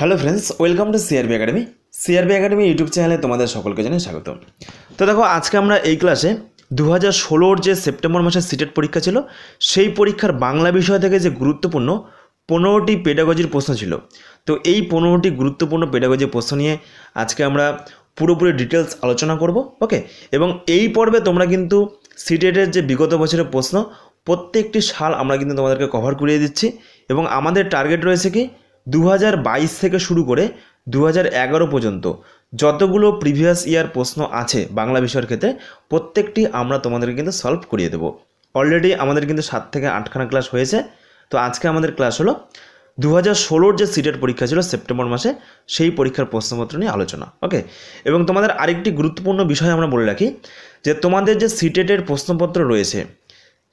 Hello friends, welcome to CRP academy. CRP academy YouTube চ্যানেলে তোমাদের সকলকে জানাই স্বাগত। তো দেখো, আজকে আমরা এই ক্লাসে 2016 যে সেপ্টেম্বর মাসে সিটেট পরীক্ষা ছিল, সেই পরীক্ষার বাংলা বিষয় থেকে যে গুরুত্বপূর্ণ 15টি পেডাগজির প্রশ্ন ছিল, তো এই 15টি গুরুত্বপূর্ণ পেডাগজির প্রশ্ন নিয়ে আজকে আমরা পুরোপুরি ডিটেলস আলোচনা করব। ওকে, এবং এই পর্বে তোমরা কিন্তু সিটেটের যে বিগত বছরের প্রশ্ন প্রত্যেকটি সাল আমরা কিন্তু তোমাদেরকে কভার করিয়ে দিচ্ছি, এবং আমাদের টার্গেট রয়েছে কি 2022 থেকে শুরু করে 2011 পর্যন্ত যতগুলো প্রিভিয়াস ইয়ার প্রশ্ন আছে বাংলা বিষয়ের ক্ষেত্রে প্রত্যেকটি আমরা তোমাদেরকে কিন্তু সলভ করিয়ে দেবো। অলরেডি আমাদের কিন্তু 7 থেকে 8খানা ক্লাস হয়েছে। তো আজকে আমাদের ক্লাস হলো 2016 যে সিটেট পরীক্ষা ছিল সেপ্টেম্বর মাসে, সেই পরীক্ষার প্রশ্নপত্র নিয়ে আলোচনা। ওকে, এবং তোমাদের আরেকটি গুরুত্বপূর্ণ বিষয় আমরা বলে রাখি যে তোমাদের যে সিটেটের প্রশ্নপত্র রয়েছে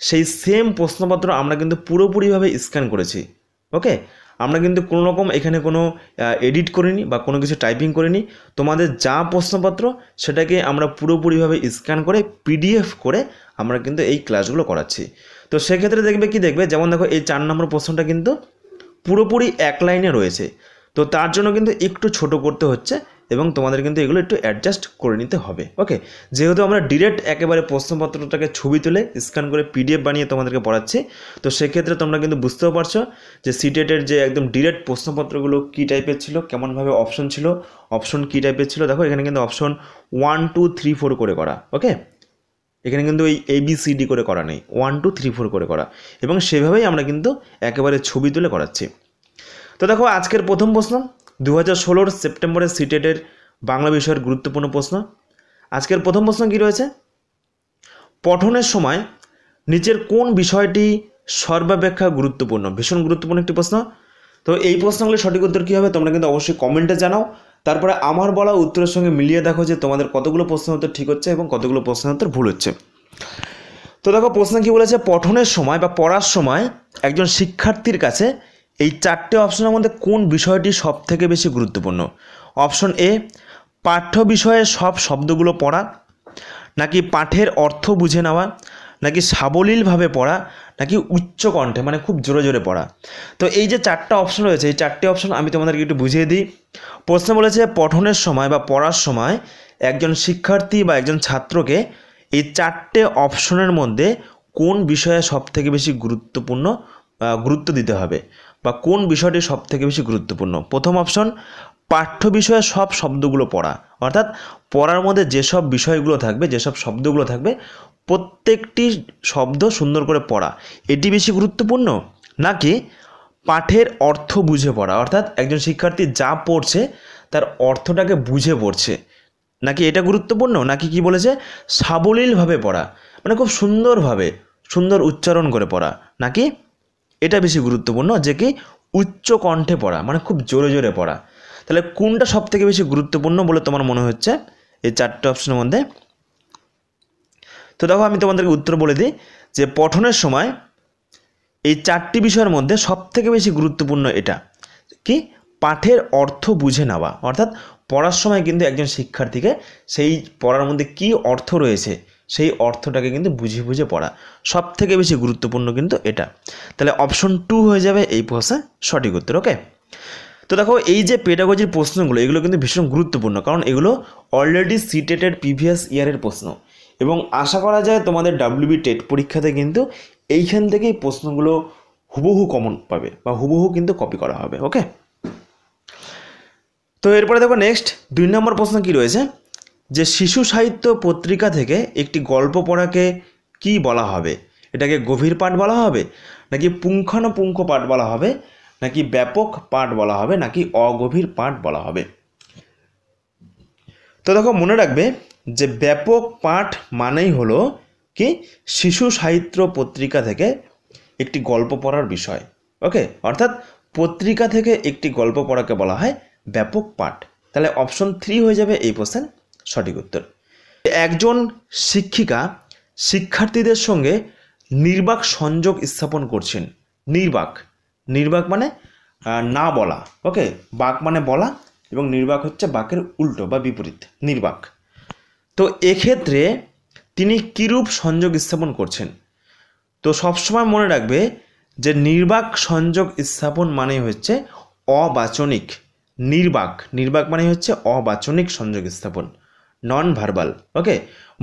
সেই সেম প্রশ্নপত্র আমরা কিন্তু পুরোপুরিভাবে স্ক্যান করেছি। ওকে, আমরা কিন্তু কোনো রকম এখানে কোনো এডিট করিনি বা কোনো কিছু টাইপিং করিনি। তোমাদের যা প্রশ্নপত্র সেটাকে আমরা পুরোপুরিভাবে স্ক্যান করে PDF করে আমরা কিন্তু এই ক্লাসগুলো করাচ্ছি। তো সেক্ষেত্রে দেখবে যেমন দেখো, এই 4 নম্বর প্রশ্নটা কিন্তু পুরোপুরি এক লাইনে রয়েছে, তো তার জন্য কিন্তু একটু ছোট করতে হচ্ছে এবং তোমাদের কিন্তু এগুলো একটু অ্যাডজাস্ট করে নিতে হবে। ওকে, যেহেতু আমরা ডিরেক্ট একেবারে প্রশ্নপত্রটাকে ছবি তুলে স্ক্যান করে PDF বানিয়ে তোমাদেরকে পড়াচ্ছি, তো সেক্ষেত্রে তোমরা কিন্তু বুঝতেও পারছো যে সিটেটের যে একদম ডিরেক্ট প্রশ্নপত্রগুলো কী টাইপের ছিল, কেমনভাবে অপশন ছিল, অপশন কী টাইপের ছিল। দেখো, এখানে কিন্তু অপশন 1 2 3 4 করে করা। ওকে, এখানে কিন্তু এই ABCD করে করা নেই, 1 2 3 4 করে করা, এবং সেভাবেই আমরা কিন্তু একেবারে ছবি তুলে করাচ্ছি। তো দেখো, আজকের প্রথম প্রশ্ন 2016 সেপ্টেম্বরের সিটেটের বাংলা বিষয়ের গুরুত্বপূর্ণ প্রশ্ন। আজকের প্রথম প্রশ্ন কী রয়েছে? পঠনের সময় নিচের কোন বিষয়টি সর্বাপেক্ষা গুরুত্বপূর্ণ? ভীষণ গুরুত্বপূর্ণ একটি প্রশ্ন। তো এই প্রশ্নগুলির সঠিক উত্তর কী হবে তোমরা কিন্তু অবশ্যই কমেন্টে জানাও। তারপরে আমার বলা উত্তরের সঙ্গে মিলিয়ে দেখো যে তোমাদের কতগুলো প্রশ্ন উত্তর ঠিক হচ্ছে এবং কতগুলো প্রশ্ন উত্তর ভুল হচ্ছে। তো দেখো, প্রশ্ন কী বলেছে? পঠনের সময় বা পড়ার সময় একজন শিক্ষার্থীর কাছে এই 4টে অপশনের মধ্যে কোন বিষয়টি সবথেকে বেশি গুরুত্বপূর্ণ? অপশন এ, পাঠ্য বিষয়ে সব শব্দগুলো পড়া, নাকি পাঠের অর্থ বুঝে নেওয়া, নাকি সাবলীলভাবে পড়া, নাকি উচ্চ কণ্ঠে মানে খুব জোরে জোরে পড়া। তো এই যে 4টা অপশন রয়েছে, এই 4টে অপশন আমি তোমাদেরকে একটু বুঝিয়ে দিই। প্রশ্ন বলেছে পঠনের সময় বা পড়ার সময় একজন শিক্ষার্থী বা একজন ছাত্রকে এই 4টে অপশনের মধ্যে কোন বিষয়ে সবথেকে বেশি গুরুত্ব দিতে হবে বা কোন বিষয়টি সবথেকে বেশি গুরুত্বপূর্ণ। প্রথম অপশন, পাঠ্য বিষয়ে সব শব্দগুলো পড়া, অর্থাৎ পড়ার মধ্যে যেসব বিষয়গুলো থাকবে, যেসব শব্দগুলো থাকবে প্রত্যেকটি শব্দ সুন্দর করে পড়া, এটি বেশি গুরুত্বপূর্ণ, নাকি পাঠের অর্থ বুঝে পড়া, অর্থাৎ একজন শিক্ষার্থী যা পড়ছে তার অর্থটাকে বুঝে পড়ছে, নাকি এটা গুরুত্বপূর্ণ, নাকি কি বলেছে সাবলীলভাবে পড়া মানে খুব সুন্দরভাবে সুন্দর উচ্চারণ করে পড়া, নাকি এটা বেশি গুরুত্বপূর্ণ যে কি উচ্চ কণ্ঠে পড়া মানে খুব জোরে জোরে পড়া? তাহলে কোনটা সবথেকে বেশি গুরুত্বপূর্ণ বলে তোমার মনে হচ্ছে এই 4টে অপশনের মধ্যে? তো দেখো, আমি তোমাদেরকে উত্তর বলে দিই যে পঠনের সময় এই 4টি বিষয়ের মধ্যে সবথেকে বেশি গুরুত্বপূর্ণ এটা কি পাঠের অর্থ বুঝে নেওয়া, অর্থাৎ পড়ার সময় কিন্তু একজন শিক্ষার্থীকে সেই পড়ার মধ্যে কি অর্থ রয়েছে সেই অর্থটাকে কিন্তু বুঝে বুঝে পড়া সবথেকে বেশি গুরুত্বপূর্ণ কিন্তু এটা। তাহলে অপশন 2 হয়ে যাবে এই প্রশ্নের সঠিক উত্তর। ওকে, তো দেখো, এই যে পেডাগজির প্রশ্নগুলো এগুলো কিন্তু ভীষণ গুরুত্বপূর্ণ, কারণ এগুলো অলরেডি সিটেটের প্রিভিয়াস ইয়ারের প্রশ্ন, এবং আশা করা যায় তোমাদের WBTET পরীক্ষাতে কিন্তু এইখান থেকেই প্রশ্নগুলো হুবহু কমন পাবে বা হুবহু কিন্তু কপি করা হবে। ওকে, তো এরপরে দেখো নেক্সট 2 নম্বর প্রশ্ন কি রয়েছে, যে শিশু সাহিত্য পত্রিকা থেকে একটি গল্প পড়াকে কি বলা হবে? এটাকে গভীর পাঠ বলা হবে, নাকি পুঙ্খানুপুঙ্খ পাঠ বলা হবে, নাকি ব্যাপক পাঠ বলা হবে, নাকি অগভীর পাঠ বলা হবে? তো দেখো, মনে রাখবে যে ব্যাপক পাঠ মানেই হলো কি শিশু সাহিত্য পত্রিকা থেকে একটি গল্প পড়ার বিষয়। ওকে, অর্থাৎ পত্রিকা থেকে একটি গল্প পড়াকে বলা হয় ব্যাপক পাঠ। তাহলে অপশন 3 হয়ে যাবে এই প্রশ্নের সঠিক উত্তর। একজন শিক্ষিকা শিক্ষার্থীদের সঙ্গে নির্বাক সংযোগ স্থাপন করছেন। নির্বাক মানে না বলা। ওকে, বাক মানে বলা এবং নির্বাক হচ্ছে বাকের উল্টো বা বিপরীত, নির্বাক। তো এক্ষেত্রে তিনি কিরূপ সংযোগ স্থাপন করছেন? তো সবসময় মনে রাখবে যে নির্বাক সংযোগ স্থাপন মানে হচ্ছে অবাচনিক, নির্বাক, নির্বাক মানে হচ্ছে অবাচনিক সংযোগ স্থাপন, নন ভার্বাল। ওকে,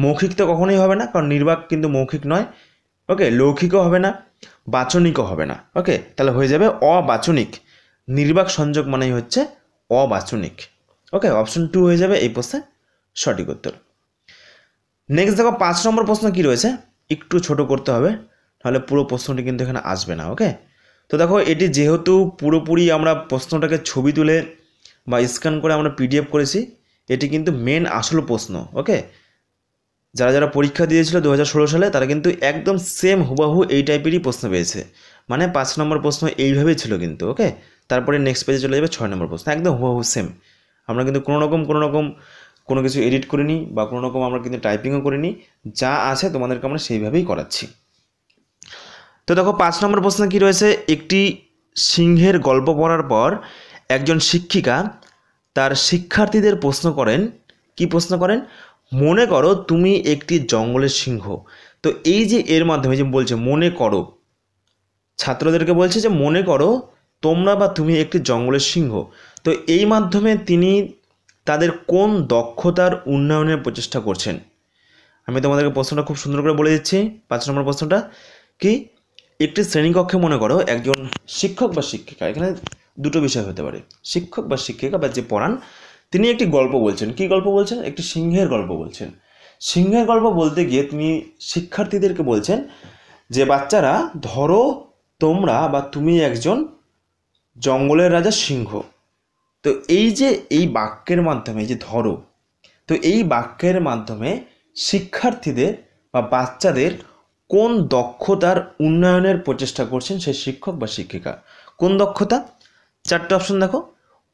মৌখিক তো কখনোই হবে না, কারণ নির্বাক কিন্তু মৌখিক নয়। ওকে, লৌখিকও হবে না, বাচনিকও হবে না। ওকে, তাহলে হয়ে যাবে অবাচনিক। নির্বাক সংযোগ মানেই হচ্ছে অবাচনিক। ওকে, অপশন 2 হয়ে যাবে এই প্রশ্নে সঠিক উত্তর। নেক্সট দেখো 5 নম্বর প্রশ্ন কি রয়েছে, একটু ছোট করতে হবে, তাহলে পুরো প্রশ্নটি কিন্তু এখানে আসবে না। ওকে, তো দেখো এটি যেহেতু পুরোপুরি আমরা প্রশ্নটাকে ছবি তুলে বা স্ক্যান করে আমরা পিডিএফ করেছি, এটি কিন্তু মেন আসল প্রশ্ন। ওকে, যারা যারা পরীক্ষা দিয়েছিল 2016 সালে তারা কিন্তু একদম সেম হুবাহু এই টাইপেরই প্রশ্ন পেয়েছে, মানে 5 নম্বর প্রশ্ন এইভাবেই ছিল কিন্তু। ওকে, তারপরে নেক্সট পেজে চলে যাবে 6 নম্বর প্রশ্ন, একদম হুবাহু সেম। আমরা কিন্তু কোনো রকম কোনো কিছু এডিট করিনি বা কোনো রকম আমরা কিন্তু টাইপিংও করিনি, যা আছে তোমাদেরকে আমরা সেইভাবেই করাচ্ছি। তো দেখো 5 নম্বর প্রশ্ন কি রয়েছে, একটি সিংহের গল্প পড়ার পর একজন শিক্ষিকা তার শিক্ষার্থীদের প্রশ্ন করেন, কি প্রশ্ন করেন, মনে করো তুমি একটি জঙ্গলের সিংহ। তো এই যে এর মাধ্যমে যে বলছে মনে করো, ছাত্রদেরকে বলছে যে মনে করো তোমরা বা তুমি একটি জঙ্গলের সিংহ। তো এই মাধ্যমে তিনি তাদের কোন দক্ষতার উন্নয়নের প্রচেষ্টা করছেন। আমি তোমাদেরকে প্রশ্নটা খুব সুন্দর করে বলে দিচ্ছি। 5 নম্বর প্রশ্নটা কি, একটি শ্রেণীকক্ষে মনে করো একজন শিক্ষক বা শিক্ষিকা, এখানে দুটো বিষয় হতে পারে, শিক্ষক বা শিক্ষিকা বা যে পড়ান তিনি একটি গল্প বলছেন। কি গল্প বলছেন, একটি সিংহের গল্প বলছেন। সিংহের গল্প বলতে গিয়ে তিনি শিক্ষার্থীদেরকে বলছেন যে বাচ্চারা ধরো তোমরা বা তুমি একজন জঙ্গলের রাজা সিংহ। তো এই যে এই বাক্যের মাধ্যমে, এই যে ধরো, তো এই বাক্যের মাধ্যমে শিক্ষার্থীদের বা বাচ্চাদের কোন দক্ষতার উন্নয়নের প্রচেষ্টা করছেন সেই শিক্ষক বা শিক্ষিকা। কোন দক্ষতা, 4টে অপশন দেখো।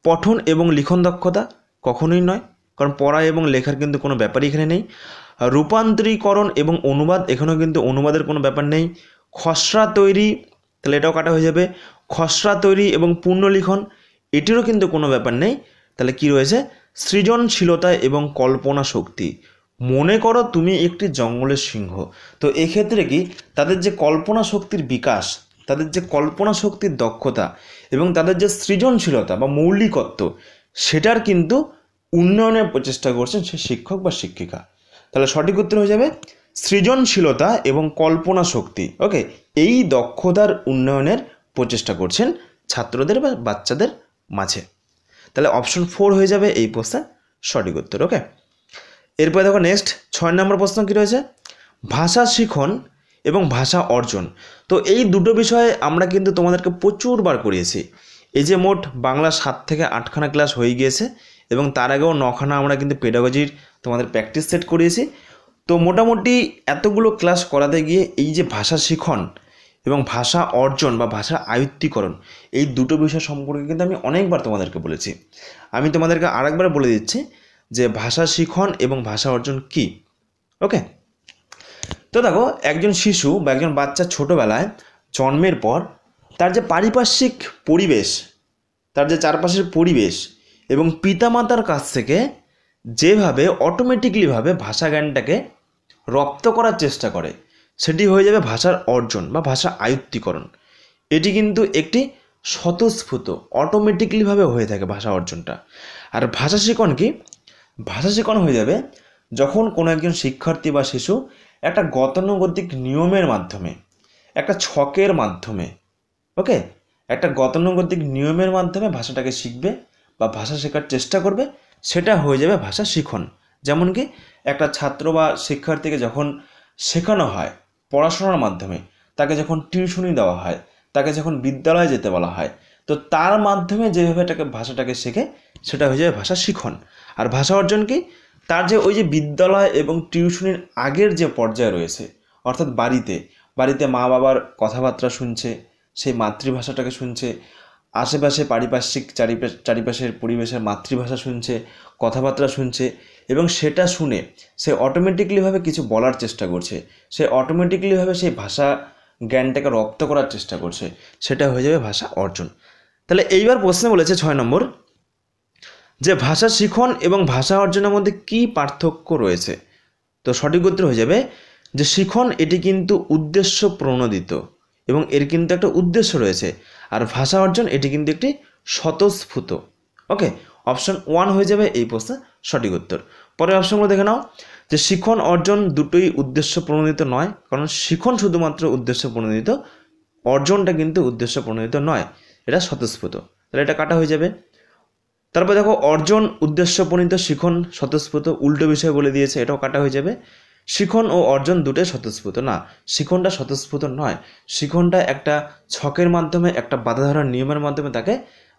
পঠন এবং লিখন দক্ষতা, কখনোই নয়, কারণ পড়া এবং লেখার কিন্তু কোনো ব্যাপারই এখানে নেই। রূপান্তরীকরণ এবং অনুবাদ, এখানেও কিন্তু অনুবাদের কোনো ব্যাপার নেই। খসড়া তৈরি, তাহলে এটাও কাটা হয়ে যাবে। খসড়া তৈরি এবং পুনর্লিখন, এটিরও কিন্তু কোনো ব্যাপার নেই। তাহলে কি রয়েছে, সৃজনশীলতা এবং কল্পনা শক্তি। মনে করো তুমি একটি জঙ্গলের সিংহ। তো এক্ষেত্রে কি তাদের যে কল্পনা শক্তির বিকাশ, তাদের যে কল্পনা শক্তির দক্ষতা এবং তাদের যে সৃজনশীলতা বা মৌলিকত্ব, সেটার কিন্তু উন্নয়নের প্রচেষ্টা করছেন সে শিক্ষক বা শিক্ষিকা। তাহলে সঠিক উত্তর হয়ে যাবে সৃজনশীলতা এবং কল্পনা শক্তি। ওকে, এই দক্ষতার উন্নয়নের প্রচেষ্টা করছেন ছাত্রদের বা বাচ্চাদের মাঝে। তাহলে অপশন 4 হয়ে যাবে এই প্রশ্নের সঠিক উত্তর। ওকে, এরপরে দেখো নেক্সট 6 নম্বর প্রশ্ন কি রয়েছে, ভাষা শিখন এবং ভাষা অর্জন। তো এই দুটো বিষয়ে আমরা কিন্তু তোমাদেরকে প্রচুরবার করিয়েছি। এই যে মোট বাংলা 7 থেকে 8খানা ক্লাস হয়ে গিয়েছে এবং তার আগেও 9খানা আমরা কিন্তু পেডাগজির তোমাদের প্র্যাকটিস সেট করিয়েছি। তো মোটামুটি এতগুলো ক্লাস করাতে গিয়ে এই যে ভাষা শিখন এবং ভাষা অর্জন বা ভাষা আয়ত্তীকরণ, এই দুটো বিষয় সম্পর্কে কিন্তু আমি অনেকবার তোমাদেরকে বলেছি। আমি তোমাদেরকে আরেকবার বলে দিচ্ছি যে ভাষা শিখন এবং ভাষা অর্জন কি। ওকে, তো দেখো একজন শিশু বা একজন বাচ্চা ছোটোবেলায় জন্মের পর তার যে পারিপার্শ্বিক পরিবেশ, তার যে চারপাশের পরিবেশ এবং পিতামাতার কাছ থেকে যেভাবে অটোমেটিকলিভাবে ভাষা জ্ঞানটাকে রপ্ত করার চেষ্টা করে, সেটি হয়ে যাবে ভাষার অর্জন বা ভাষা আয়ত্তীকরণ। এটি কিন্তু একটি স্বতঃস্ফূর্ত অটোমেটিকলিভাবে হয়ে থাকে ভাষা অর্জনটা। আর ভাষা শিখন কি, ভাষা শিখন হয়ে যাবে যখন কোনো একজন শিক্ষার্থী বা শিশু একটা গতানুগতিক নিয়মের মাধ্যমে, একটা ছকের মাধ্যমে, ওকে, একটা গতানুগতিক নিয়মের মাধ্যমে ভাষাটাকে শিখবে বা ভাষা শেখার চেষ্টা করবে, সেটা হয়ে যাবে ভাষা শিখন। যেমন কি একটা ছাত্র বা শিক্ষার্থীকে যখন শেখানো হয় পড়াশোনার মাধ্যমে, তাকে যখন টিউশনি দেওয়া হয়, তাকে যখন বিদ্যালয়ে যেতে বলা হয়, তো তার মাধ্যমে যেভাবে তাকে ভাষাটাকে শেখে সেটা হয়ে যাবে ভাষা শিখন। আর ভাষা অর্জন কি, তার যে ওই যে বিদ্যালয় এবং টিউশনির আগের যে পর্যায়ে রয়েছে, অর্থাৎ বাড়িতে মা বাবার কথাবার্তা শুনছে, সেই মাতৃভাষাটাকে শুনছে, আশেপাশে পারিপার্শ্বিক চারিপাশের পরিবেশের মাতৃভাষা শুনছে, কথাবার্তা শুনছে, এবং সেটা শুনে সে অটোমেটিকলিভাবে কিছু বলার চেষ্টা করছে, সে অটোমেটিকলিভাবে সেই ভাষা জ্ঞানটাকে রপ্ত করার চেষ্টা করছে, সেটা হয়ে যাবে ভাষা অর্জন। তাহলে এইবার প্রশ্নে বলেছে 6 নম্বর যে ভাষা শিখন এবং ভাষা অর্জনের মধ্যে কী পার্থক্য রয়েছে। তো সঠিক উত্তর হয়ে যাবে যে শিখন এটি কিন্তু উদ্দেশ্য প্রণোদিত এবং এর কিন্তু একটা উদ্দেশ্য রয়েছে, আর ভাষা অর্জন এটি কিন্তু একটি স্বতঃস্ফূর্ত। ওকে, অপশন 1 হয়ে যাবে এই প্রশ্নের সঠিক উত্তর। পরের অপশনগুলো দেখে নাও যে শিখন অর্জন দুটোই উদ্দেশ্য প্রণোদিত নয়, কারণ শিখন শুধুমাত্র উদ্দেশ্য প্রণোদিত, অর্জনটা কিন্তু উদ্দেশ্য প্রণোদিত নয়, এটা স্বতঃস্ফূর্ত, তাহলে এটা কাটা হয়ে যাবে। তারপর দেখো অর্জন উদ্দেশ্য প্রণীত, শিখন স্বতঃস্ফূর্ত, উল্টো বিষয় বলে দিয়েছে, এটাও কাটা হয়ে যাবে। শিখন ও অর্জন দুটোই স্বতঃস্ফূর্ত, না শিখনটা স্বতঃস্ফূর্ত নয়, শিখনটা একটা ছকের মাধ্যমে, একটা বাধা ধরার নিয়মের মাধ্যমে তাকে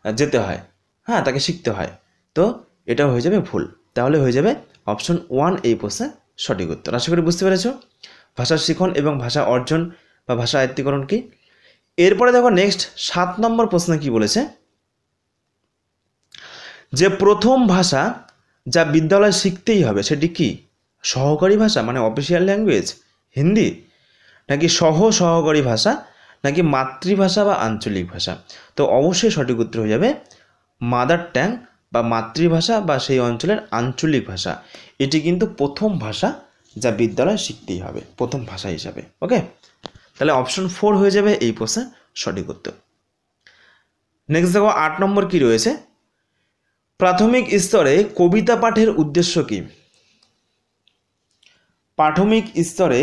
যেতে হয়, হ্যাঁ তাকে শিখতে হয়, তো এটাও হয়ে যাবে ভুল। তাহলে হয়ে যাবে অপশন 1 এই প্রশ্নের সঠিক উত্তর। আশা করি বুঝতে পেরেছ ভাষা শিখন এবং ভাষা অর্জন বা ভাষা আয়ত্তীকরণ কি। এরপরে দেখো নেক্সট 7 নম্বর প্রশ্নে কি বলেছে, যে প্রথম ভাষা যা বিদ্যালয়ে শিখতেই হবে সেটি কি? সহকারী ভাষা মানে অফিসিয়াল ল্যাঙ্গুয়েজ হিন্দি, নাকি সহকারী ভাষা, নাকি মাতৃভাষা বা আঞ্চলিক ভাষা? তো অবশ্যই সঠিক উত্তর হয়ে যাবে মাদার ট্যাং বা মাতৃভাষা বা সেই অঞ্চলের আঞ্চলিক ভাষা। এটি কিন্তু প্রথম ভাষা যা বিদ্যালয়ে শিখতেই হবে প্রথম ভাষা হিসাবে। ওকে, তাহলে অপশন 4 হয়ে যাবে এই প্রশ্নের সঠিক উত্তর। নেক্সট দেখো 8 নম্বর কি রয়েছে, প্রাথমিক স্তরে কবিতা পাঠের উদ্দেশ্য কি? প্রাথমিক স্তরে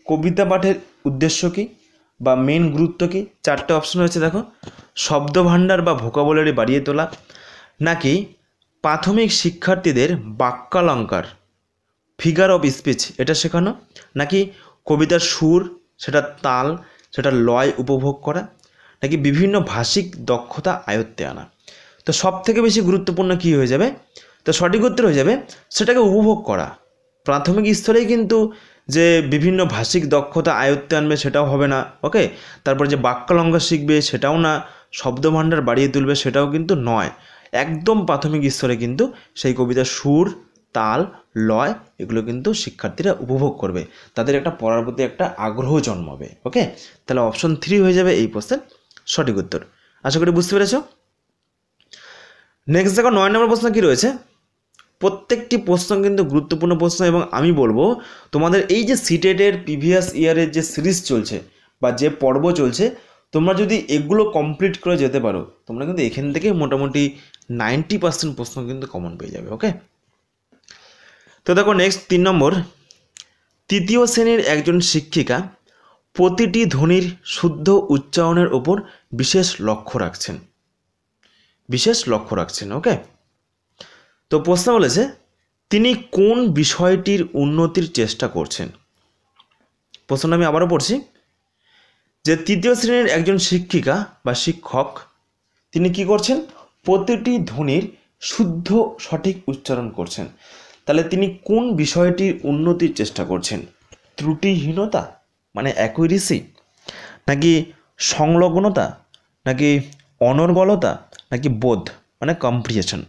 কবিতা পাঠের উদ্দেশ্য কি বা মেন গুরুত্ব কি? 4টে অপশন রয়েছে দেখো, শব্দ ভাণ্ডার বা ভোকাবুলারি বাড়িয়ে তোলা, নাকি প্রাথমিক শিক্ষার্থীদের বাক্যালঙ্কার ফিগার অফ স্পিচ এটা শেখানো, নাকি কবিতার সুর, সেটা তাল, সেটা লয় উপভোগ করা, নাকি বিভিন্ন ভাষিক দক্ষতা আয়ত্তে আনা? তো সব থেকে বেশি গুরুত্বপূর্ণ কি হয়ে যাবে? তো সঠিক উত্তর হয়ে যাবে সেটাকে উপভোগ করা। প্রাথমিক স্তরেই কিন্তু যে বিভিন্ন ভাষিক দক্ষতা আয়ত্তে আনবে সেটাও হবে না। ওকে, তারপর যে বাক্যালঙ্কার শিখবে সেটাও না, শব্দভাণ্ডার বাড়িয়ে তুলবে সেটাও কিন্তু নয়। একদম প্রাথমিক স্তরে কিন্তু সেই কবিতার সুর, তাল, লয় এগুলো কিন্তু শিক্ষার্থীরা উপভোগ করবে, তাদের একটা পড়ার প্রতি একটা আগ্রহ জন্মাবে। ওকে, তাহলে অপশন 3 হয়ে যাবে এই প্রশ্নের সঠিক উত্তর। আশা করি বুঝতে পেরেছ। নেক্সট দেখো 9 নম্বর প্রশ্ন কি রয়েছে, প্রত্যেকটি প্রশ্ন কিন্তু গুরুত্বপূর্ণ প্রশ্ন, এবং আমি বলবো তোমাদের এই যে সিটেটের প্রিভিয়াস ইয়ারের যে সিরিজ চলছে বা যে পর্ব চলছে, তোমরা যদি এগুলো কমপ্লিট করে যেতে পারো তোমরা কিন্তু এখান থেকে মোটামুটি 90% প্রশ্ন কিন্তু কমন পেয়ে যাবে। ওকে, তো দেখো নেক্সট 3 নম্বর, তৃতীয় শ্রেণীর একজন শিক্ষিকা প্রতিটি ধ্বনির শুদ্ধ উচ্চারণের ওপর বিশেষ লক্ষ্য রাখছেন। ওকে, তো প্রশ্ন বলেছে তিনি কোন বিষয়টির উন্নতির চেষ্টা করছেন? প্রশ্নটা আমি আবারও পড়ছি, যে তৃতীয় শ্রেণীর একজন শিক্ষিকা বা শিক্ষক তিনি কি করছেন? প্রতিটি ধ্বনির শুদ্ধ সঠিক উচ্চারণ করছেন। তাহলে তিনি কোন বিষয়টির উন্নতির চেষ্টা করছেন? ত্রুটিহীনতা মানে অ্যাকুরেসি, নাকি সংলগ্নতা, নাকি অনর্গলতা, নাকি বোধ মানে কম্প্রিহেনশন?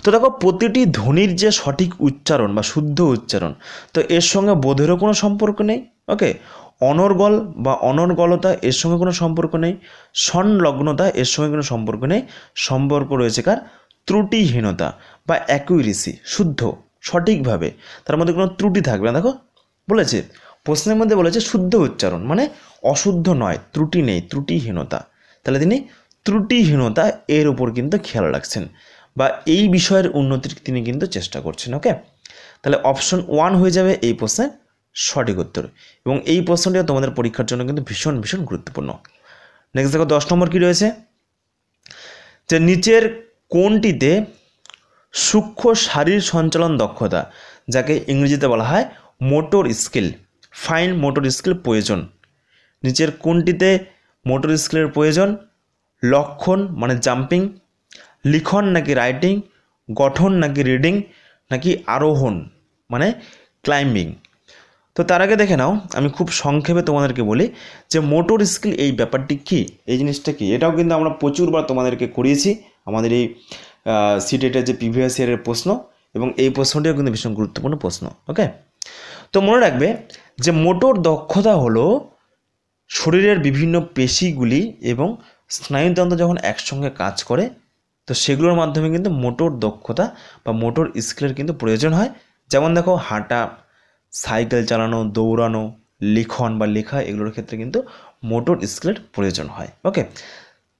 তো দেখো প্রতিটি ধ্বনির যে সঠিক উচ্চারণ বা শুদ্ধ উচ্চারণ, তো এর সঙ্গে বোধেরও কোনো সম্পর্ক নেই। ওকে, অনর্গল বা অনর্গলতা এর সঙ্গে কোনো সম্পর্ক নেই, সংলগ্নতা এর সঙ্গে কোনো সম্পর্ক নেই, সম্পর্ক রয়েছে কার? ত্রুটিহীনতা বা অ্যাকুরেসি, শুদ্ধ সঠিকভাবে, তার মধ্যে কোনো ত্রুটি থাকবে না। দেখো বলেছে প্রশ্নের মধ্যে বলেছে শুদ্ধ উচ্চারণ মানে অশুদ্ধ নয়, ত্রুটি নেই, ত্রুটিহীনতা, তাহলে তিনি ত্রুটিহীনতা এর উপর কিন্তু খেয়াল রাখছেন বা এই বিষয়ের উন্নতির তিনি কিন্তু চেষ্টা করছেন। ওকে, তাহলে অপশন 1 হয়ে যাবে এই প্রশ্নের সঠিক উত্তর, এবং এই প্রশ্নটিও তোমাদের পরীক্ষার জন্য কিন্তু ভীষণ ভীষণ গুরুত্বপূর্ণ। নেক্সট দেখো 10 নম্বর কি রয়েছে, যে নিচের কোনটিতে সূক্ষ্ম শারীর সঞ্চালন দক্ষতা, যাকে ইংরেজিতে বলা হয় motor skill, fine motor skill প্রয়োজন? নিচের কোনটিতে মোটর স্কিলের প্রয়োজন? লক্ষণ মানে জাম্পিং, লিখন নাকি রাইটিং, গঠন নাকি রিডিং, নাকি আরোহণ মানে ক্লাইম্বিং? তো তার আগে দেখে নাও আমি খুব সংক্ষেপে তোমাদেরকে বলি যে মোটর স্কিল এই ব্যাপারটি কি, এই জিনিসটা কি, এটাও কিন্তু আমরা প্রচুরবার তোমাদেরকে করিয়েছি আমাদের এই সিটেটের যে প্রিভিয়াস ইয়ারের প্রশ্ন, এবং এই প্রশ্নটিও কিন্তু ভীষণ গুরুত্বপূর্ণ প্রশ্ন। ওকে, তো মনে রাখবে যে মোটর দক্ষতা হলো শরীরের বিভিন্ন পেশিগুলি এবং স্নায়ুতন্ত্র যখন একসঙ্গে কাজ করে, তো সেগুলোর মাধ্যমে কিন্তু মোটর দক্ষতা বা মোটর স্কিলের কিন্তু প্রয়োজন হয়। যেমন দেখো হাঁটা, সাইকেল চালানো, দৌড়ানো, লিখন বা লেখা এগুলোর ক্ষেত্রে কিন্তু মোটর স্কিলের প্রয়োজন হয়। ওকে,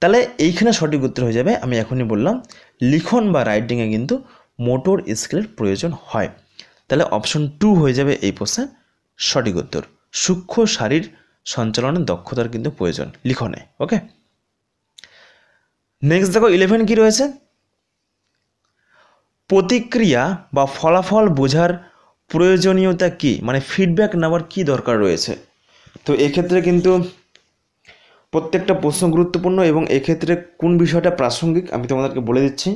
তাহলে এইখানে সঠিক উত্তর হয়ে যাবে, আমি এখনই বললাম, লিখন বা রাইটিংয়ে কিন্তু মোটর স্কিলের প্রয়োজন হয়। তাহলে অপশন 2 হয়ে যাবে এই প্রশ্নের সঠিক উত্তর। সূক্ষ্ম শারীর সঞ্চালনের দক্ষতার কিন্তু প্রয়োজন লিখনে। ওকে, নেক্সট দেখো 11 কি রয়েছে, প্রতিক্রিয়া বা ফলাফল বোঝার প্রয়োজনীয়তা কি, মানে ফিডব্যাক নেওয়ার কি দরকার রয়েছে। তো এক্ষেত্রে কিন্তু প্রত্যেকটা প্রশ্ন গুরুত্বপূর্ণ এবং এক্ষেত্রে কোন বিষয়টা প্রাসঙ্গিক আমি তোমাদেরকে বলে দিচ্ছি।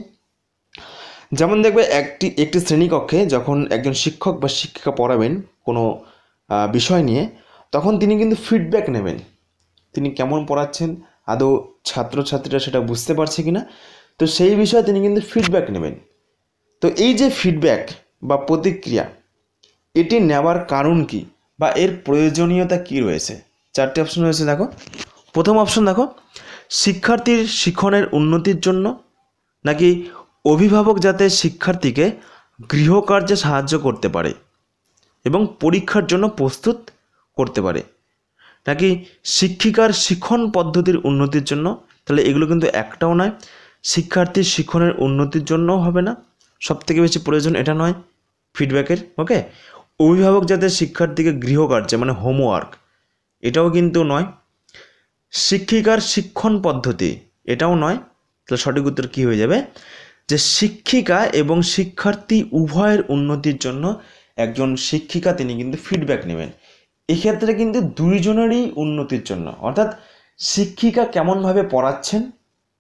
যেমন দেখবে একটি শ্রেণীকক্ষে যখন একজন শিক্ষক বা শিক্ষিকা পড়াবেন কোনো বিষয় নিয়ে, তখন তিনি কিন্তু ফিডব্যাক নেবেন, তিনি কেমন পড়াচ্ছেন, আদৌ ছাত্রছাত্রীরা সেটা বুঝতে পারছে কিনা, তো সেই বিষয়ে তিনি কিন্তু ফিডব্যাক নেবেন। তো এই যে ফিডব্যাক বা প্রতিক্রিয়া, এটি নেওয়ার কারণ কি বা এর প্রয়োজনীয়তা কি রয়েছে, 4টে অপশন রয়েছে। দেখো প্রথম অপশন দেখো, শিক্ষার্থীর শিক্ষণের উন্নতির জন্য, নাকি অভিভাবক যাতে শিক্ষার্থীকে গৃহকার্যে সাহায্য করতে পারে এবং পরীক্ষার জন্য প্রস্তুত করতে পারে, নাকি শিক্ষিকার শিক্ষণ পদ্ধতির উন্নতির জন্য। তাহলে এগুলো কিন্তু একটাও নয়, শিক্ষার্থীর শিক্ষণের উন্নতির জন্যও হবে না, সবথেকে বেশি প্রয়োজন এটা নয় ফিডব্যাকের। ওকে, অভিভাবক যাতে শিক্ষার্থীকে গৃহকার্যে মানে হোমওয়ার্ক, এটাও কিন্তু নয়, শিক্ষিকার শিক্ষণ পদ্ধতি এটাও নয়। তাহলে সঠিক উত্তর কী হয়ে যাবে, যে শিক্ষিকা এবং শিক্ষার্থী উভয়ের উন্নতির জন্য একজন শিক্ষিকা তিনি কিন্তু ফিডব্যাক নেবেন। এক্ষেত্রে কিন্তু দুইজনেরই উন্নতির জন্য, অর্থাৎ শিক্ষিকা কেমনভাবে পড়াচ্ছেন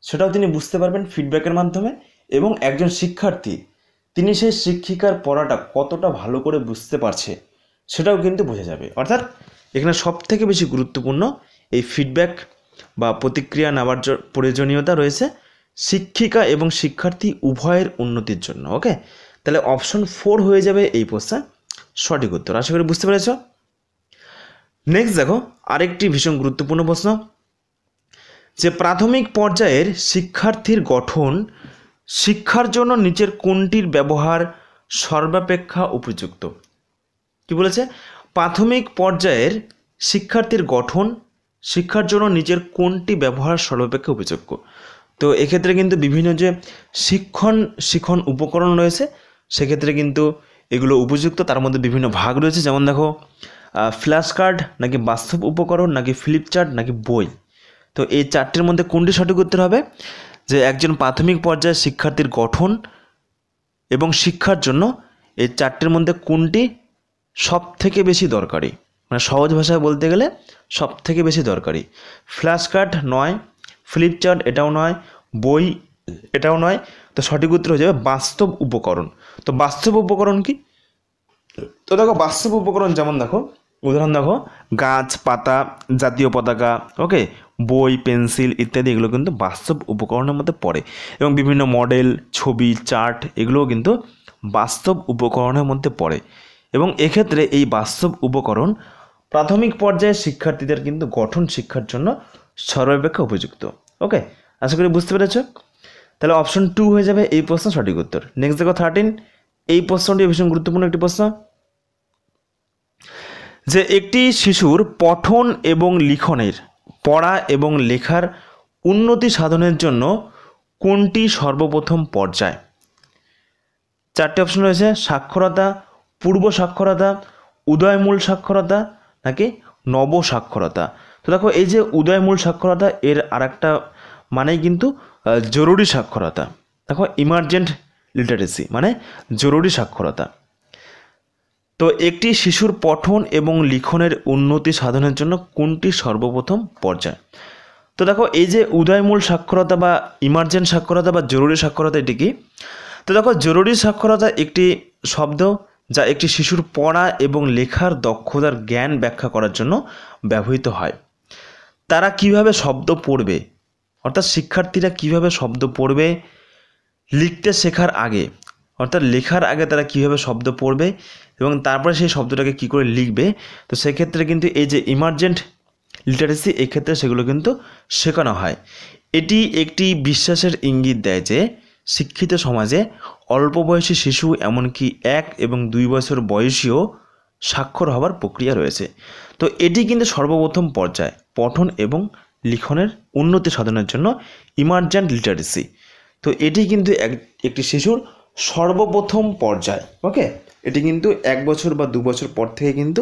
সেটাও তিনি বুঝতে পারবেন ফিডব্যাকের মাধ্যমে, এবং একজন শিক্ষার্থী তিনি সেই শিক্ষিকার পড়াটা কতটা ভালো করে বুঝতে পারছে সেটাও কিন্তু বোঝা যাবে। অর্থাৎ এখানে সবথেকে বেশি গুরুত্বপূর্ণ এই ফিডব্যাক বা প্রতিক্রিয়া নেওয়ার প্রয়োজনীয়তা রয়েছে শিক্ষিকা এবং শিক্ষার্থী উভয়ের উন্নতির জন্য। ওকে, তাহলে অপশন 4 হয়ে যাবে এই প্রশ্নের সঠিক উত্তর। আশা করি বুঝতে পেরেছ। নেক্সট দেখো আরেকটি ভীষণ গুরুত্বপূর্ণ প্রশ্ন, যে প্রাথমিক পর্যায়ের শিক্ষার্থীর গঠন শিক্ষার জন্য নিচের কোনটির ব্যবহার সর্বাপেক্ষা উপযুক্ত। কি বলেছে, প্রাথমিক পর্যায়ের শিক্ষার্থীর গঠন শিক্ষার জন্য নিচের কোনটি ব্যবহার সর্বাপেক্ষা উপযোগ্য। তো এক্ষেত্রে কিন্তু বিভিন্ন যে শিক্ষণ উপকরণ রয়েছে সেক্ষেত্রে কিন্তু এগুলো উপযুক্ত, তার মধ্যে বিভিন্ন ভাগ রয়েছে। যেমন দেখো ফ্ল্যাশ কার্ড, নাকি বাস্তব উপকরণ, নাকি ফ্লিপ চার্ট, নাকি বই। তো এই 4টির মধ্যে কোনটি সঠিক উত্তর হবে, যে একজন প্রাথমিক পর্যায়ের শিক্ষার্থীর গঠন এবং শিক্ষার জন্য এই 4টির মধ্যে কোনটি সব থেকে বেশি দরকারি, মানে সহজ ভাষায় বলতে গেলে সব থেকে বেশি দরকারি। ফ্ল্যাশ কার্ড নয়, ফ্লিপ চার্ট এটাও নয়, বই এটাও নয়। তো সঠিক উত্তর হয়ে যাবে বাস্তব উপকরণ। তো বাস্তব উপকরণ কি, তো দেখো বাস্তব উপকরণ যেমন দেখো উদাহরণ দেখো গাছ, পাতা, জাতীয় পতাকা, ওকে, বই, পেন্সিল ইত্যাদি, এগুলো কিন্তু বাস্তব উপকরণের মধ্যে পড়ে। এবং বিভিন্ন মডেল, ছবি, চার্ট এগুলোও কিন্তু বাস্তব উপকরণের মধ্যে পড়ে। এবং এক্ষেত্রে এই বাস্তব উপকরণ প্রাথমিক পর্যায়ে শিক্ষার্থীদের কিন্তু গঠন শিক্ষার জন্য সর্বাপেক্ষা উপযুক্ত। ওকে, আশা করি বুঝতে পেরেছ। তাহলে অপশন 2 হয়ে যাবে এই প্রশ্ন সঠিক উত্তর। নেক্সট দেখো 13, এই প্রশ্নটি ভীষণ গুরুত্বপূর্ণ একটি প্রশ্ন, যে একটি শিশুর পঠন এবং লিখনের পড়া এবং লেখার উন্নতি সাধনের জন্য কোনটি সর্বপ্রথম পর্যায়। 4টে অপশন রয়েছে, সাক্ষরতা, পূর্ব সাক্ষরতা, উদয়মূল সাক্ষরতা, নাকি নব সাক্ষরতা। তো দেখো এই যে উদয়মূল সাক্ষরতা এর আরেকটা মানেই কিন্তু জরুরি সাক্ষরতা। দেখো ইমার্জেন্ট লিটারেসি মানে জরুরি সাক্ষরতা। তো একটি শিশুর পঠন এবং লিখনের উন্নতি সাধনের জন্য কোনটি সর্বপ্রথম পর্যায়। তো দেখো এই যে উদয়মূল সাক্ষরতা বা ইমার্জেন্ট সাক্ষরতা বা জরুরি সাক্ষরতা এটি কি। তো দেখো জরুরি সাক্ষরতা একটি শব্দ যা একটি শিশুর পড়া এবং লেখার দক্ষতার জ্ঞান ব্যাখ্যা করার জন্য ব্যবহৃত হয়। তারা কিভাবে শব্দ পড়বে, অর্থাৎ শিক্ষার্থীরা কিভাবে শব্দ পড়বে লিখতে শেখার আগে, অর্থাৎ লেখার আগে তারা কিভাবে শব্দ পড়বে এবং তারপরে সেই শব্দটাকে কি করে লিখবে। তো সেক্ষেত্রে কিন্তু এই যে ইমার্জেন্ট লিটারেসি এক্ষেত্রে সেগুলো কিন্তু শেখানো হয়। এটি একটি বিশ্বাসের ইঙ্গিত দেয় যে শিক্ষিত সমাজে অল্প বয়সী শিশু এমনকি 1 এবং 2 বছর বয়সীও সাক্ষর হওয়ার প্রক্রিয়া রয়েছে। তো এটি কিন্তু সর্বপ্রথম পর্যায় পঠন এবং লিখনের উন্নতি সাধনের জন্য ইমার্জেন্ট লিটারেসি। তো এটি কিন্তু একটি শিশুর সর্বপ্রথম পর্যায়। ওকে, এটি কিন্তু 1 বছর বা 2 বছর পর থেকে কিন্তু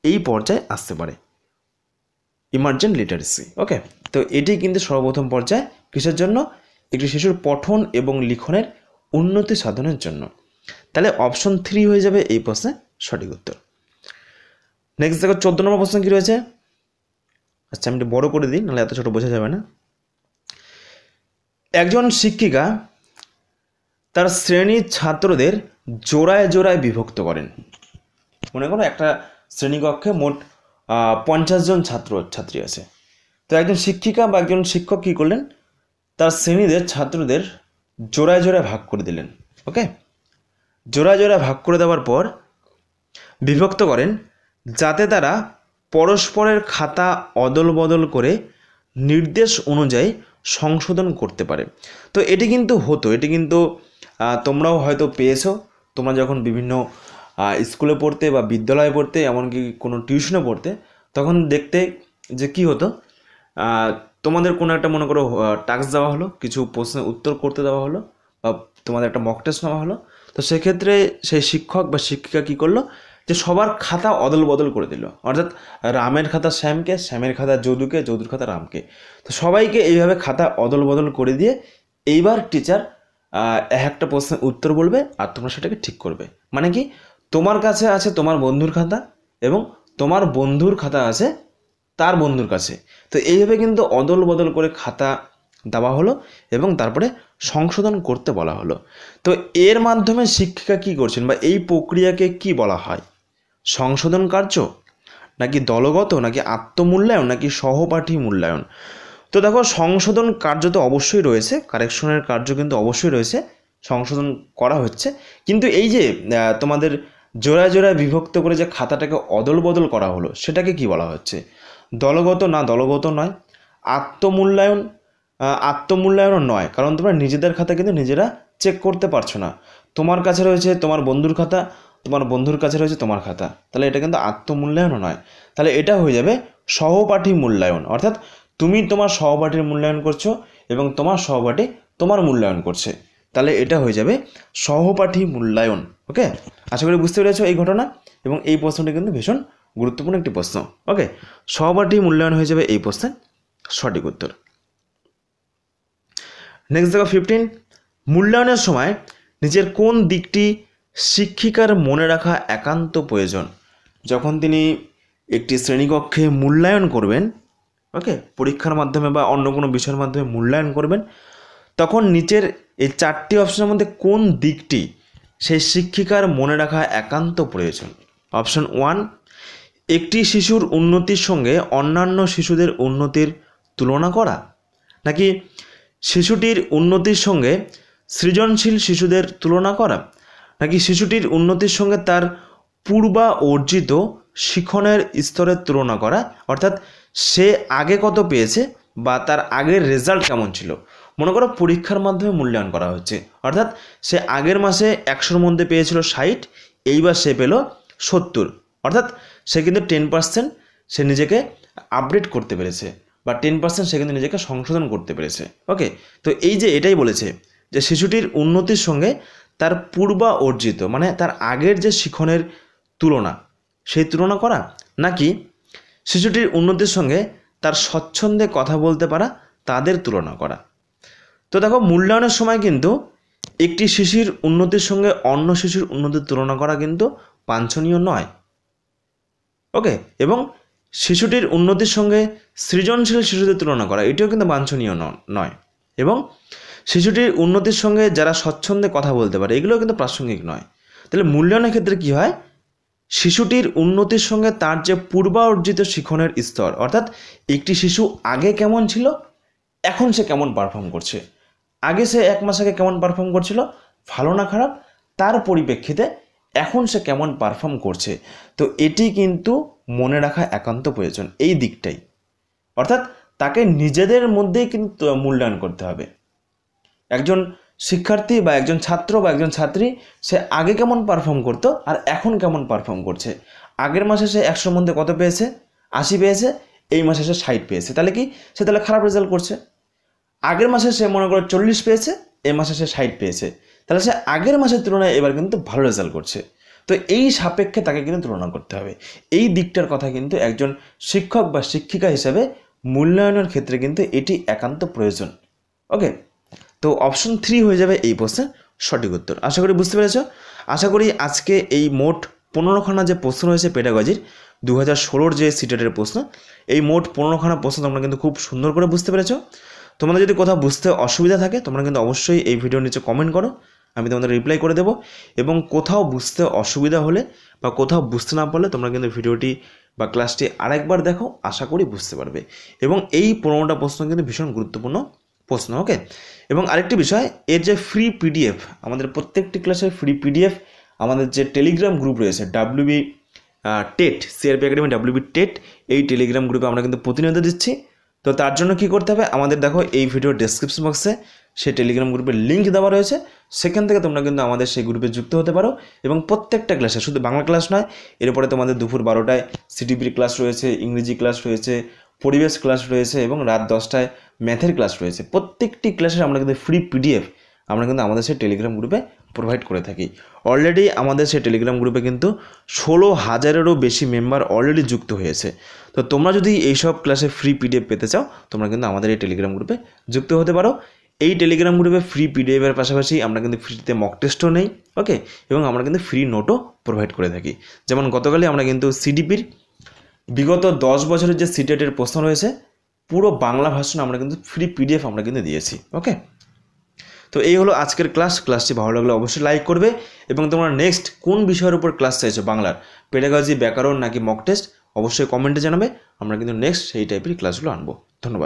এই পর্যায়ে আসতে পারে, ইমার্জেন্ট লিটারেসি। ওকে, তো এটি কিন্তু সর্বপ্রথম পর্যায় কিসের জন্য? একটি শিশুর পঠন এবং লিখনের উন্নতি সাধনের জন্য। তাহলে অপশন 3 হয়ে যাবে এই প্রশ্নের সঠিক উত্তর। নেক্সট দেখো 14 নম্বর প্রশ্ন কী রয়েছে। আচ্ছা, আমি একটু বড় করে দিই, নাহলে এত ছোট বোঝা যাবে না। একজন শিক্ষিকা তার শ্রেণীর ছাত্রদের জোড়ায় জোড়ায় বিভক্ত করেন। মনে করো একটা শ্রেণীকক্ষে মোট 50 জন ছাত্রী আছে। তো একজন শিক্ষিকা বা একজন শিক্ষক কী করলেন? তার শ্রেণীদের ছাত্রদের জোড়ায় জোড়ায় ভাগ করে দিলেন। ওকে, জোড়ায় জোড়ায় ভাগ করে দেওয়ার পর বিভক্ত করেন যাতে তারা পরস্পরের খাতা অদল বদল করে নির্দেশ অনুযায়ী সংশোধন করতে পারে। তো এটি কিন্তু হতো, এটি কিন্তু তোমরাও হয়তো পেয়েছো। তোমরা যখন বিভিন্ন স্কুলে পড়তে বা বিদ্যালয়ে পড়তে, এমনকি কোনো টিউশনে পড়তে, তখন দেখতে যে কি হতো, তোমাদের কোনো একটা মনে করো টাস্ক দেওয়া হলো, কিছু প্রশ্নের উত্তর করতে দেওয়া হলো, বা তোমাদের একটা মক টেস্ট নেওয়া হলো। তো সেক্ষেত্রে সেই শিক্ষক বা শিক্ষিকা কী করলো, যে সবার খাতা অদল বদল করে দিল। অর্থাৎ রামের খাতা শ্যামকে, শ্যামের খাতা যদুকে, যদুর খাতা রামকে। তো সবাইকে এইভাবে খাতা অদল বদল করে দিয়ে এইবার টিচার একটা প্রশ্নের উত্তর বলবে আর তোমরা সেটাকে ঠিক করবে। মানে কি, তোমার কাছে আছে তোমার বন্ধুর খাতা এবং তোমার বন্ধুর খাতা আছে তার বন্ধুর কাছে। তো এইভাবে কিন্তু অদল বদল করে খাতা দেওয়া হলো এবং তারপরে সংশোধন করতে বলা হলো। তো এর মাধ্যমে শিক্ষিকা কী করছেন, বা এই প্রক্রিয়াকে কি বলা হয়? সংশোধন কার্য, নাকি দলগত, নাকি আত্মমূল্যায়ন, নাকি সহপাঠী মূল্যায়ন? তো দেখো, সংশোধন কার্য তো অবশ্যই রয়েছে, কারেকশনের কার্য কিন্তু অবশ্যই রয়েছে, সংশোধন করা হচ্ছে। কিন্তু এই যে তোমাদের জোড়ায় জোড়ায় বিভক্ত করে যে খাতাটাকে অদল বদল করা হলো, সেটাকে কি বলা হচ্ছে? দলগত না, দলগত নয়। আত্মমূল্যায়নও নয়, কারণ তোমরা নিজেদের খাতা কিন্তু নিজেরা চেক করতে পারছো না। তোমার কাছে রয়েছে তোমার বন্ধুর খাতা, তোমার বন্ধুর কাছে রয়েছে তোমার খাতা, তাহলে এটা কিন্তু আত্মমূল্যায়নও নয়। তাহলে এটা হয়ে যাবে সহপাঠী মূল্যায়ন। অর্থাৎ তুমি তোমার সহপাঠীর মূল্যায়ন করছো এবং তোমার সহপাঠী তোমার মূল্যায়ন করছে, তাহলে এটা হয়ে যাবে সহপাঠী মূল্যায়ন। ওকে, আশা করি বুঝতে পেরেছো এই ঘটনা, এবং এই প্রশ্নটি কিন্তু ভীষণ গুরুত্বপূর্ণ একটি প্রশ্ন। ওকে, সহপাঠী মূল্যায়ন হয়ে যাবে এই প্রশ্নের সঠিক উত্তর। নেক্সট দেখো 15, মূল্যায়নের সময় নিজের কোন দিকটি শিক্ষিকার মনে রাখা একান্ত প্রয়োজন? যখন তিনি একটি শ্রেণীকক্ষে মূল্যায়ন করবেন, ওকে, পরীক্ষার মাধ্যমে বা অন্য কোনো বিষয়ের মাধ্যমে মূল্যায়ন করবেন, তখন নিচের এই 4টি অপশনের মধ্যে কোন দিকটি সেই শিক্ষিকার মনে রাখা একান্ত প্রয়োজন? অপশন 1, একটি শিশুর উন্নতির সঙ্গে অন্যান্য শিশুদের উন্নতির তুলনা করা, নাকি শিশুটির উন্নতির সঙ্গে সৃজনশীল শিশুদের তুলনা করা, নাকি শিশুটির উন্নতির সঙ্গে তার পূর্বা অর্জিত শিখনের স্তরের তুলনা করা, অর্থাৎ সে আগে কত পেয়েছে বা তার আগের রেজাল্ট কেমন ছিল। মনে করো পরীক্ষার মাধ্যমে মূল্যায়ন করা হচ্ছে, অর্থাৎ সে আগের মাসে 100-র মধ্যে পেয়েছিল 60, এইবার সে পেল 70, অর্থাৎ সে কিন্তু 10% সে নিজেকে আপডেট করতে পেরেছে, বা 10% সে কিন্তু নিজেকে সংশোধন করতে পেরেছে। ওকে, তো এই যে এটাই বলেছে যে শিশুটির উন্নতির সঙ্গে তার পূর্বা অর্জিত, মানে তার আগের যে শিখনের তুলনা, সেই তুলনা করা, নাকি শিশুটির উন্নতির সঙ্গে তার স্বচ্ছন্দে কথা বলতে পারা, তাদের তুলনা করা। তো দেখো, মূল্যায়নের সময় কিন্তু একটি শিশুর উন্নতির সঙ্গে অন্য শিশুর উন্নতির তুলনা করা কিন্তু বাঞ্ছনীয় নয়। ওকে, এবং শিশুটির উন্নতির সঙ্গে সৃজনশীল শিশুদের তুলনা করা, এটিও কিন্তু বাঞ্ছনীয় নয়। এবং শিশুটির উন্নতির সঙ্গে যারা স্বচ্ছন্দে কথা বলতে পারে, এগুলোও কিন্তু প্রাসঙ্গিক নয়। তাহলে মূল্যায়নের ক্ষেত্রে কি হয়, শিশুটির উন্নতির সঙ্গে তার যে পূর্বা অর্জিত শিখনের স্তর, অর্থাৎ একটি শিশু আগে কেমন ছিল, এখন সে কেমন পারফর্ম করছে, আগে সে 1 মাস আগে কেমন পারফর্ম করছিল, ভালো না খারাপ, তার পরিপ্রেক্ষিতে এখন সে কেমন পারফর্ম করছে। তো এটি কিন্তু মনে রাখা একান্ত প্রয়োজন, এই দিকটাই। অর্থাৎ তাকে নিজেদের মধ্যেই কিন্তু মূল্যায়ন করতে হবে। একজন শিক্ষার্থী বা একজন ছাত্র বা একজন ছাত্রী সে আগে কেমন পারফর্ম করতো আর এখন কেমন পারফর্ম করছে। আগের মাসে সে 100-র মধ্যে কত পেয়েছে, 80 পেয়েছে, এই মাসে সে 60 পেয়েছে, তাহলে কি সে তাহলে খারাপ রেজাল্ট করছে। আগের মাসে সে মনে করো 40 পেয়েছে, এই মাসে সে 60 পেয়েছে, তাহলে সে আগের মাসের তুলনায় এবার কিন্তু ভালো রেজাল্ট করছে। তো এই সাপেক্ষে তাকে কিন্তু তুলনা করতে হবে। এই দিকটার কথা কিন্তু একজন শিক্ষক বা শিক্ষিকা হিসেবে মূল্যায়নের ক্ষেত্রে কিন্তু এটি একান্ত প্রয়োজন। ওকে, তো অপশন 3 হয়ে যাবে এই প্রশ্নের সঠিক উত্তর। আশা করি বুঝতে পেরেছ। আশা করি আজকে এই মোট 15খানা যে প্রশ্ন রয়েছে পেডাগজির 2016 যে সিটেটের প্রশ্ন, এই মোট 15খানা প্রশ্ন তোমরা কিন্তু খুব সুন্দর করে বুঝতে পেরেছ। তোমাদের যদি কোথাও বুঝতে অসুবিধা থাকে তোমরা কিন্তু অবশ্যই এই ভিডিওর নিচে কমেন্ট করো, আমি তোমাদের রিপ্লাই করে দেবো। এবং কোথাও বুঝতে অসুবিধা হলে বা কোথাও বুঝতে না পারলে তোমরা কিন্তু ভিডিওটি বা ক্লাসটি আরেকবার দেখো, আশা করি বুঝতে পারবে। এবং এই 15টা প্রশ্ন কিন্তু ভীষণ গুরুত্বপূর্ণ প্রশ্ন। ওকে, এবং আরেকটি বিষয়, এর যে ফ্রি পিডিএফ, আমাদের প্রত্যেকটি ক্লাসের ফ্রি পিডিএফ আমাদের যে টেলিগ্রাম গ্রুপ রয়েছে WBTET CRP Academy WBTET, এই টেলিগ্রাম গ্রুপে আমরা কিন্তু প্রতিনিয়ত দিচ্ছি। তো তার জন্য কি করতে হবে, আমাদের দেখো এই ভিডিওর ডেসক্রিপশন বক্সে সেই টেলিগ্রাম গ্রুপের লিঙ্ক দেওয়া রয়েছে, সেখান থেকে তোমরা কিন্তু আমাদের সেই গ্রুপে যুক্ত হতে পারো। এবং প্রত্যেকটা ক্লাসে, শুধু বাংলা ক্লাস নয়, এরপরে তোমাদের দুপুর 12টায় CTP ক্লাস রয়েছে, ইংরেজি ক্লাস রয়েছে, পরিবেশ ক্লাস রয়েছে এবং রাত 10টায় ম্যাথের ক্লাস রয়েছে। প্রত্যেকটি ক্লাসের আমরা কিন্তু ফ্রি পিডিএফ আমরা কিন্তু আমাদের সেই টেলিগ্রাম গ্রুপে প্রোভাইড করে থাকি। অলরেডি আমাদের সেই টেলিগ্রাম গ্রুপে কিন্তু 16,000-এরও বেশি মেম্বার অলরেডি যুক্ত হয়েছে। তো তোমরা যদি এইসব ক্লাসে ফ্রি পিডিএফ পেতে চাও তোমরা কিন্তু আমাদের এই টেলিগ্রাম গ্রুপে যুক্ত হতে পারো। এই টেলিগ্রাম গ্রুপে ফ্রি পিডিএফের পাশাপাশি আমরা কিন্তু ফ্রিতে মক টেস্টও নেই। ওকে, এবং আমরা কিন্তু ফ্রি নোটও প্রোভাইড করে থাকি। যেমন গতকালই আমরা কিন্তু সিডিপির বিগত 10 বছরের যে সিটেটের প্রশ্ন রয়েছে পুরো বাংলা ভার্সন আমরা কিন্তু ফ্রি পিডিএফ আমরা কিন্তু দিয়েছি। ওকে, তো এই হলো আজকের ক্লাসটি ভালো লাগলে অবশ্যই লাইক করবে। এবং তোমরা নেক্সট কোন বিষয়ের উপর ক্লাস চাইছো, বাংলার পেডাগজি, ব্যাকরণ নাকি মক টেস্ট, অবশ্যই কমেন্টে জানাবে। আমরা কিন্তু নেক্সট সেই টাইপের ক্লাসগুলো আনবো। ধন্যবাদ।